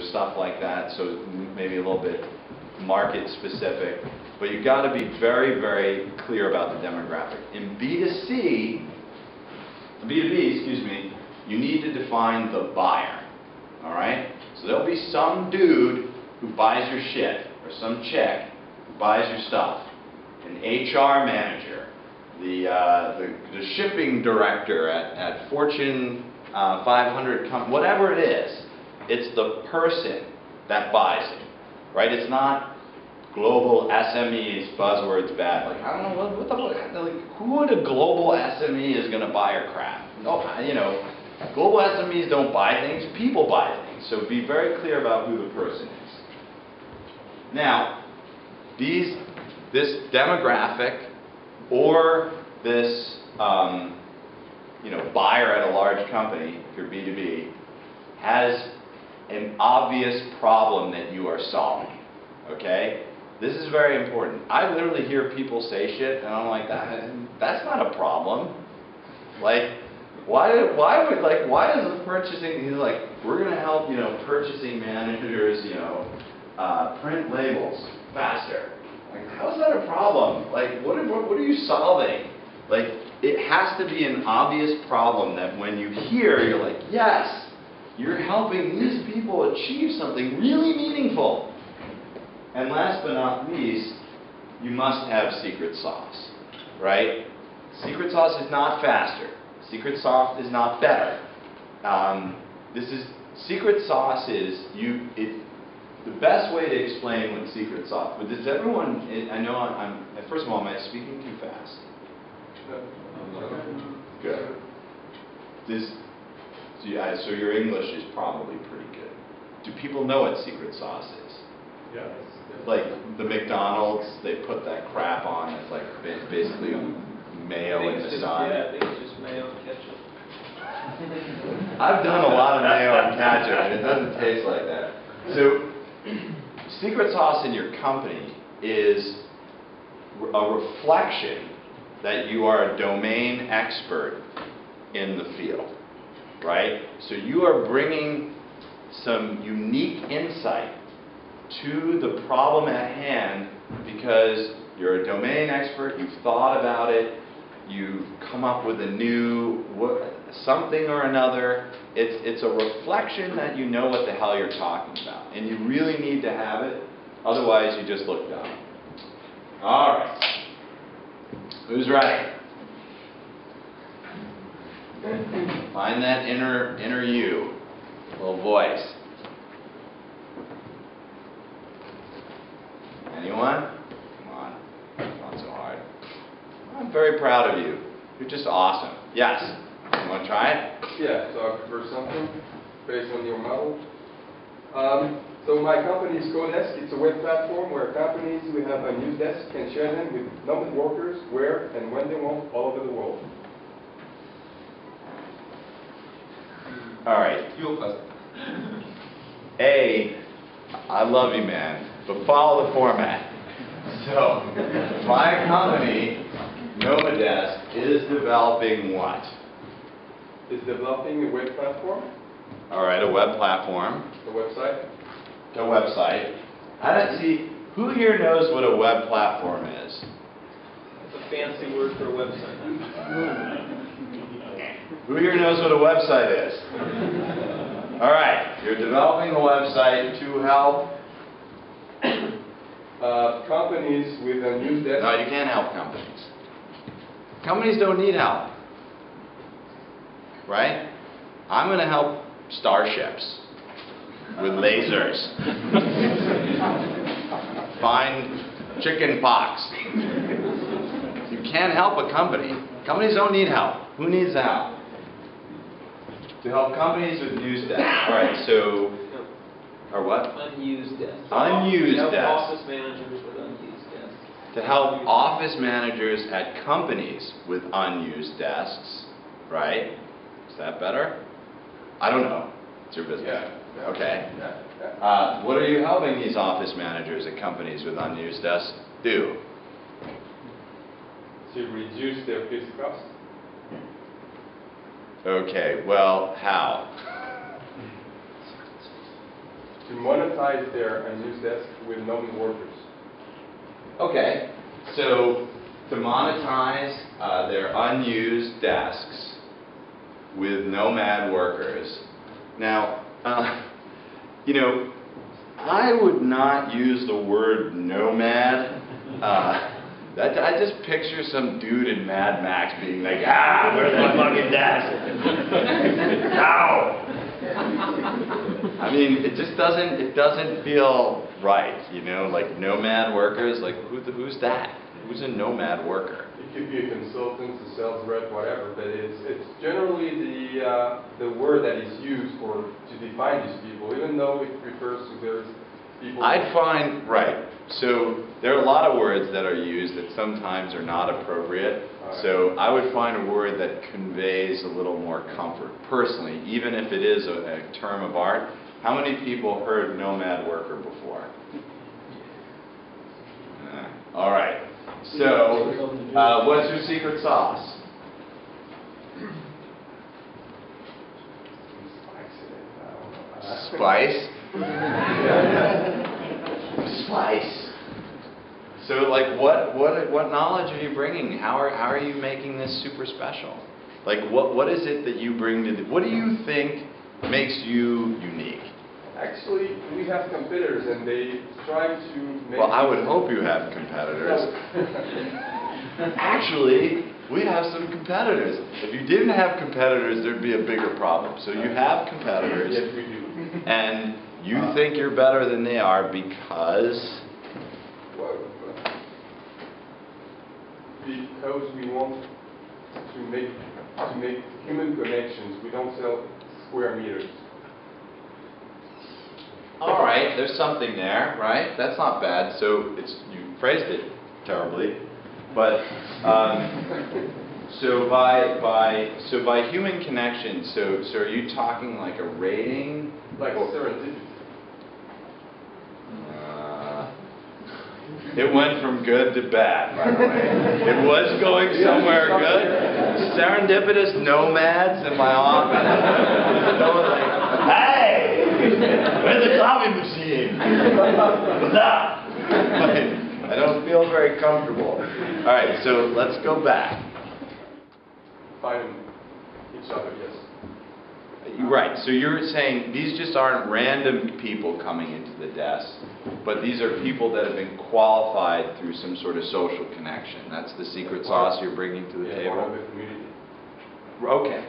stuff like that, so maybe a little bit market specific. But you've got to be very, very clear about the demographic. In B2B, excuse me, you need to define the buyer. All right? So there'll be some dude who buys your shit, or some chick who buys your stuff. An HR manager, the shipping director at Fortune 500 company, whatever it is, it's the person that buys it, right? It's not global SMEs, buzzwords bad. Like, I don't know, what the fuck, like, who in a global SME is going to buy your crap? No, you know, global SMEs don't buy things, people buy things. So be very clear about who the person is. Now, this demographic or this you know, buyer at a large company, if you're B2B, has an obvious problem that you are solving. Okay? This is very important. I literally hear people say shit, and I'm like, that's not a problem. Like, why does the purchasing? He's like, we're going to help, you know, purchasing managers, you know, print labels faster. Like, how is that a problem? Like, what are you solving? Like, it has to be an obvious problem that when you hear, you're like, yes, you're helping these people achieve something really meaningful. And last but not least, you must have secret sauce, right? Secret sauce is not faster. Secret sauce is not better. Secret sauce is the best way to explain what secret sauce. But does everyone? I know first of all, am I speaking too fast? Good. So your English is probably pretty good. Do people know what secret sauce is? Yeah. Like the McDonald's, they put that crap on. It's like basically mayo in the sun. Yeah, I think it's just mayo and ketchup. I've done a lot of mayo and ketchup, and it doesn't taste like that. So, secret sauce in your company is a reflection that you are a domain expert in the field, right? So you are bringing some unique insight to the problem at hand because you're a domain expert, you've thought about it, you've come up with a new something or another. It's a reflection that you know what the hell you're talking about. And you really need to have it, otherwise you just look dumb. All right. Who's ready? Find that inner you, little voice. Anyone? Come on. It's not so hard. I'm very proud of you. You're just awesome. Yes? You want to try it? Yeah, so I prefer something based on your model. So my company is Codesk. It's a web platform where companies who have a news desk can share them with numbered workers where and when they want all over the world. All right. You'll first. I love you, man, but follow the format. So, my company, Nomadesk, is developing what? Is developing a web platform. All right, a web platform. A website. A website. I don't see, who here knows what a web platform is? It's a fancy word for a website. Who here knows what a website is? All right, you're developing a website to help companies with a news desk. No, you can't help companies. Companies don't need help. Right? I'm going to help starships with lasers. Find chicken pox. You can't help a company. Companies don't need help. Who needs the help? To help companies with news desks. All right, so, or what? Unused desks. Unused Help desks. office managers with unused desks. To help office managers at companies with unused desks, right? Is that better? I don't know. It's your business. Yeah. Okay. Yeah. What are you helping these office managers at companies with unused desks do? To reduce their fixed costs. Okay, well, how? to monetize their unused desk with nomad workers. Okay, so to monetize their unused desks with nomad workers. Now, you know, I would not use the word nomad. I just picture some dude in Mad Max being like, ah, where's my fucking desk? Ow! I mean, it just doesn't feel right, you know, like nomad workers, like who's that? Who's a nomad worker? It could be a consultant, a sales rep, whatever, but it's generally the word that is used to define these people, even though it refers to various people. I'd find, right, so there are a lot of words that are used that sometimes are not appropriate, so I would find a word that conveys a little more comfort, personally, even if it is a term of art. How many people heard nomad worker before? All right, so what's your secret sauce? Spice? Spice. So, like, what knowledge are you bringing? How are you making this super special? Like, what is it that you bring to what do you think makes you unique? Actually, we have competitors, and they try to make... Well, I would hope you have competitors. Actually, we have some competitors. If you didn't have competitors, there'd be a bigger problem. So you have competitors. Yes, we do. And you think you're better than they are because... Because we want to make human connections. We don't sell square meters. All right, there's something there, right? That's not bad. So you phrased it terribly, but so by human connection, so are you talking like a rating? Like serendipity. It went from good to bad, by the way. It was going somewhere good. Serendipitous nomads in my office. Someone like, hey, where's the coffee machine? What's up? I don't feel very comfortable. All right, so let's go back. Find each other, yes. Right, so you're saying these just aren't random people coming into the desk, but these are people that have been qualified through some sort of social connection. That's the secret sauce you're bringing to the table? Part of the community. Okay,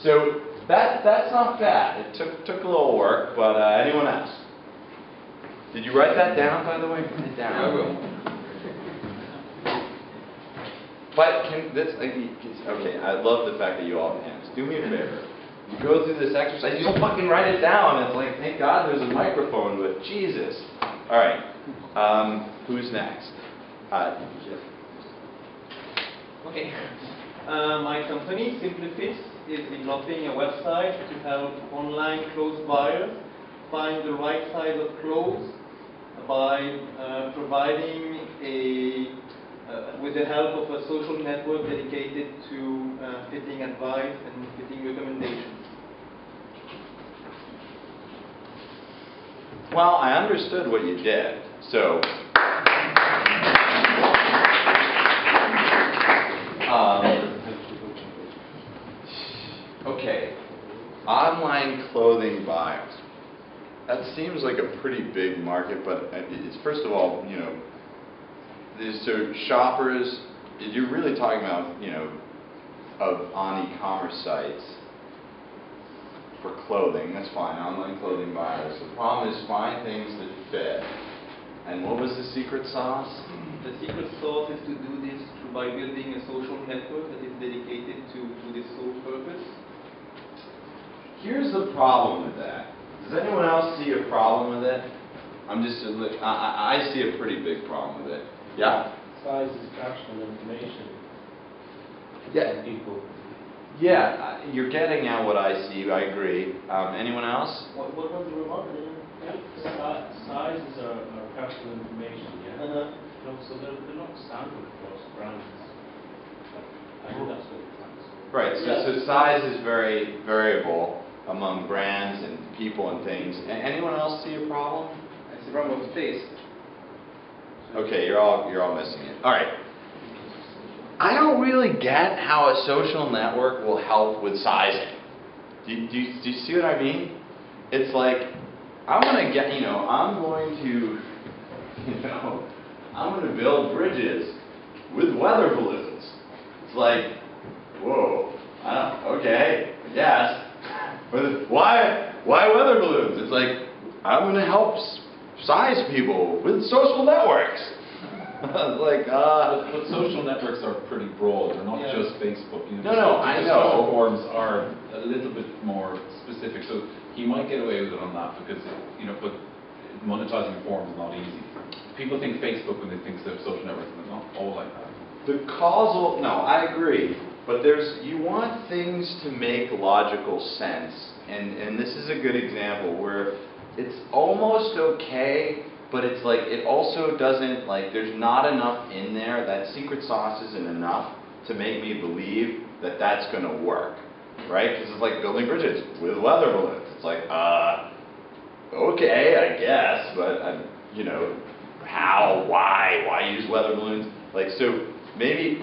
so that's not bad. It took a little work, but anyone else? Did you write that down, by the way? Write it down. I will. But okay, I love the fact that you all have hands. Do me a favor. You go through this exercise, you don't fucking write it down. It's like, thank God there's a microphone with Jesus. All right, who's next? Okay. My company, Simplifits, is developing a website to help online clothes buyers find the right size of clothes by providing with the help of a social network dedicated to fitting advice and fitting recommendations. Well, I understood what you did. So, okay, online clothing buyers. That seems like a pretty big market, but it's first of all, you know, so shoppers, you're really talking about, you know, on e-commerce sites for clothing. That's fine, online clothing buyers. The problem is find things that fit. And what was the secret sauce? The secret sauce is to do this by building a social network that is dedicated to this sole purpose. Here's the problem with that. Does anyone else see a problem with it? I see a pretty big problem with it. Yeah? Size is capturing information. Yeah. People. Yeah, you're getting at what I see. I agree. Anyone else? What was the remark? Sizes are capturing information, yeah? So they're not standard across brands. I think that's what it means. Right, so size is very variable among brands and people and things. Anyone else see a problem? of taste. Okay, you're all missing it. All right. I don't really get how a social network will help with sizing. Do you see what I mean? It's like, I'm going to build bridges with weather balloons. It's like, whoa, okay, I guess. But why weather balloons? It's like, I'm going to help size people with social networks. Like, But social networks are pretty broad. They're not Yeah. just Facebook. You No, know, I the know. social forums are a little bit more specific. So he might get away with it on that because, but monetizing a forum is not easy. People think Facebook when they think of social networks, and they're not all like that. the causal, no, I agree, but you want things to make logical sense, and this is a good example where it's almost okay, but it's like, it also doesn't, like, there's not enough in there, that secret sauce isn't enough to make me believe that that's going to work, right? Because it's like building bridges with weather balloons. It's like, okay, I guess, but, how, why use weather balloons? Like, so maybe,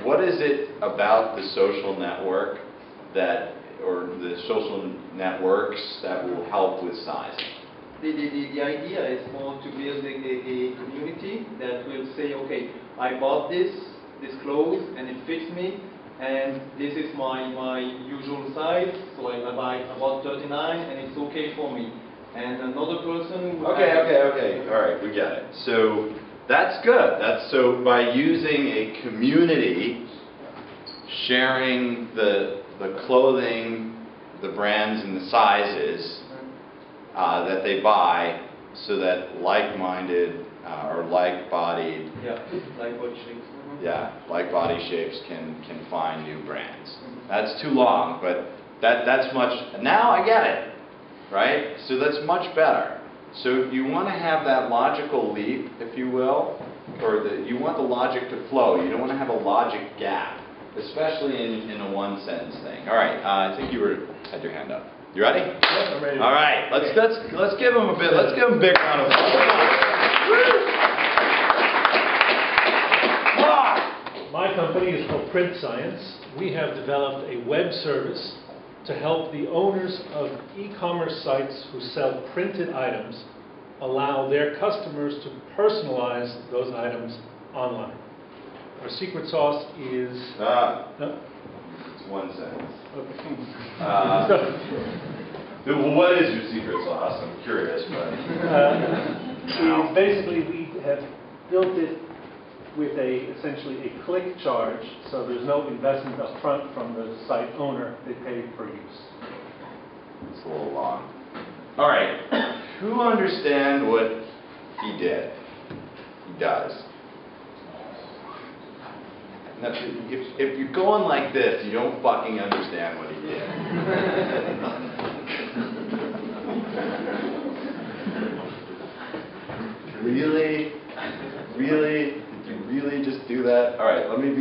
what is it about the social network or the social networks that will help with sizing? The idea is more to build a community that will say, okay, I bought this clothes and it fits me, and this is my usual size, so I bought 39 and it's okay for me. And another person would Okay. All right, we get it. So that's good. So by using a community, sharing the clothing, the brands and the sizes that they buy, so that like-minded or like-bodied, like what shapes. like-body shapes can find new brands. That's too long, but that's much. Now I get it, right? So that's much better. So you want to have that logical leap, if you will, or you want the logic to flow. You don't want to have a logic gap, especially in a one-sentence thing. All right, I think you had your hand up. You ready? Yep, I'm ready. All right, let's give them a big round of applause. My company is called Print Science. We have developed a web service to help the owners of e-commerce sites who sell printed items allow their customers to personalize those items online. Our secret sauce is... It's one sentence. Okay. What is your secret sauce? I'm curious, but... Basically, we have built it with essentially a click charge, so there's no investment up front from the site owner. They pay per use. It's a little long. All right. Who understand what he did? He does. Now, if you're going like this, you don't fucking understand what he did. Really? Really? Did you really just do that? All right, let me be